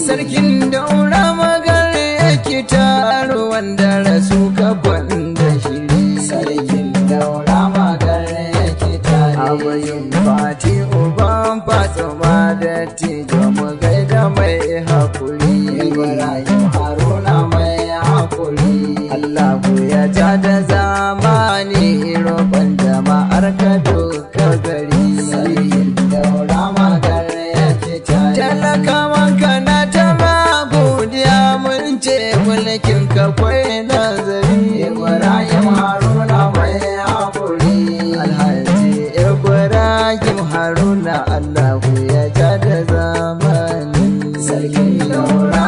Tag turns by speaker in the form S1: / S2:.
S1: sarkin daura magar yake taro wanda rasu ka kwanda shiri sarkin daura magar yake tare abayin fati uban fatima da tijo mu gaida mai hakuri Ibrahim Haruna mai hakuri Allahu ya ja da zamani roƙon jama'ar ka duka gari sarkin daura magar yake tare talakawan ka na ta godiya mun ce mulkin ka kwai nazari Ibrahim Haruna mai hakuri Alhaji Ibrahim Haruna Allahu ya ja da zamani sarkin daura